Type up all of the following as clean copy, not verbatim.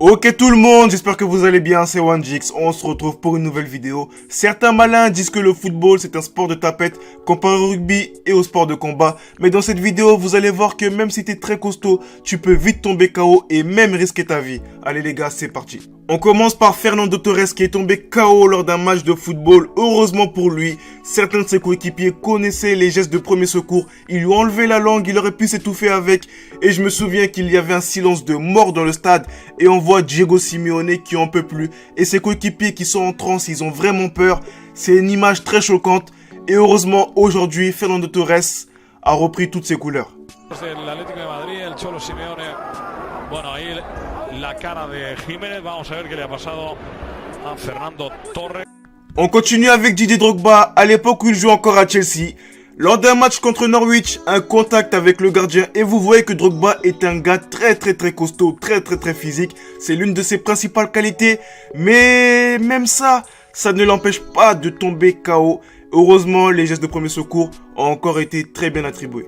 Ok tout le monde, j'espère que vous allez bien, c'est OneJix, on se retrouve pour une nouvelle vidéo. Certains malins disent que le football c'est un sport de tapette comparé au rugby et au sport de combat. Mais dans cette vidéo, vous allez voir que même si t'es très costaud, tu peux vite tomber KO et même risquer ta vie. Allez les gars, c'est parti. On commence par Fernando Torres qui est tombé KO lors d'un match de football. Heureusement pour lui, certains de ses coéquipiers connaissaient les gestes de premier secours. Ils lui ont enlevé la langue, il aurait pu s'étouffer avec. Et je me souviens qu'il y avait un silence de mort dans le stade. Et on voit Diego Simeone qui en peut plus. Et ses coéquipiers qui sont en transe, ils ont vraiment peur. C'est une image très choquante. Et heureusement, aujourd'hui, Fernando Torres a repris toutes ses couleurs. Bueno, ahí la cara de Jiménez, vamos a ver qué le ha pasado a Fernando Torres. On continue avec Didier Drogba, à l'époque où il joue encore à Chelsea. Lors d'un match contre Norwich, un contact avec le gardien et vous voyez que Drogba est un gars très costaud, très physique. C'est l'une de ses principales qualités, mais même ça ne l'empêche pas de tomber KO. Heureusement, les gestes de premier secours ont encore été très bien attribués.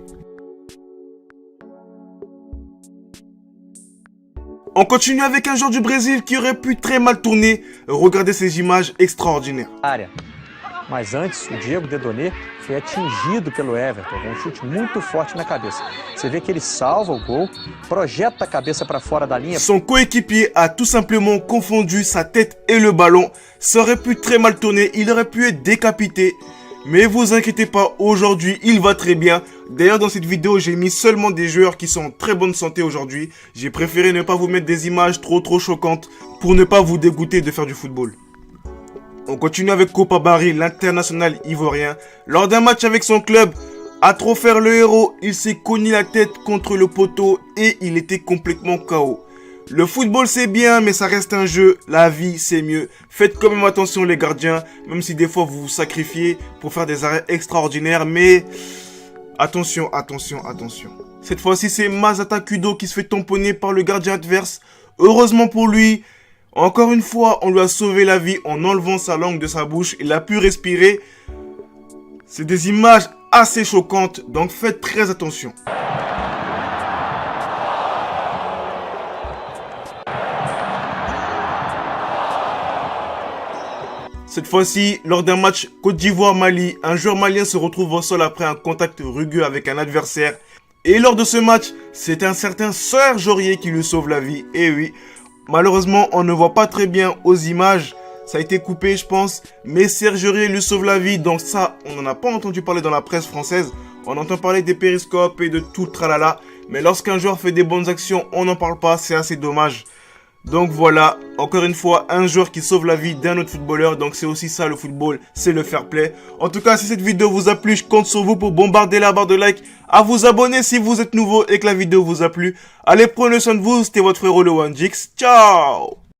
On continue avec un joueur du Brésil qui aurait pu très mal tourner. Regardez ces images extraordinaires. Mas antes, o Diego Dedonné foi atingido pelo Everton, com chute muito forte na cabeça. Você vê que ele salva o gol, projeta a cabeça para fora da linha. Son coéquipier a tout simplement confondu sa tête et le ballon. Ça aurait pu très mal tourner, il aurait pu être décapité. Mais vous inquiétez pas, aujourd'hui, il va très bien. D'ailleurs, dans cette vidéo, j'ai mis seulement des joueurs qui sont en très bonne santé aujourd'hui. J'ai préféré ne pas vous mettre des images trop choquantes pour ne pas vous dégoûter de faire du football. On continue avec Kopa Barry, l'international ivoirien. Lors d'un match avec son club, à trop faire le héros, il s'est cogné la tête contre le poteau et il était complètement KO. Le football c'est bien, mais ça reste un jeu. La vie c'est mieux. Faites quand même attention les gardiens, même si des fois vous vous sacrifiez pour faire des arrêts extraordinaires, mais attention. Cette fois-ci c'est Masata Kudo qui se fait tamponner par le gardien adverse. Heureusement pour lui, encore une fois on lui a sauvé la vie en enlevant sa langue de sa bouche. Il a pu respirer. C'est des images assez choquantes, donc faites très attention. Cette fois-ci, lors d'un match Côte d'Ivoire-Mali, un joueur malien se retrouve au sol après un contact rugueux avec un adversaire. Et lors de ce match, c'est un certain Serge Aurier qui lui sauve la vie. Et oui, malheureusement, on ne voit pas très bien aux images. Ça a été coupé, je pense. Mais Serge Aurier lui sauve la vie. Donc ça, on n'en a pas entendu parler dans la presse française. On entend parler des périscopes et de tout le tralala. Mais lorsqu'un joueur fait des bonnes actions, on n'en parle pas. C'est assez dommage. Donc voilà, encore une fois, un joueur qui sauve la vie d'un autre footballeur. Donc c'est aussi ça le football, c'est le fair play. En tout cas, si cette vidéo vous a plu, je compte sur vous pour bombarder la barre de like, à vous abonner si vous êtes nouveau et que la vidéo vous a plu. Allez, prenez soin de vous, c'était votre frérot le OneJix. Ciao!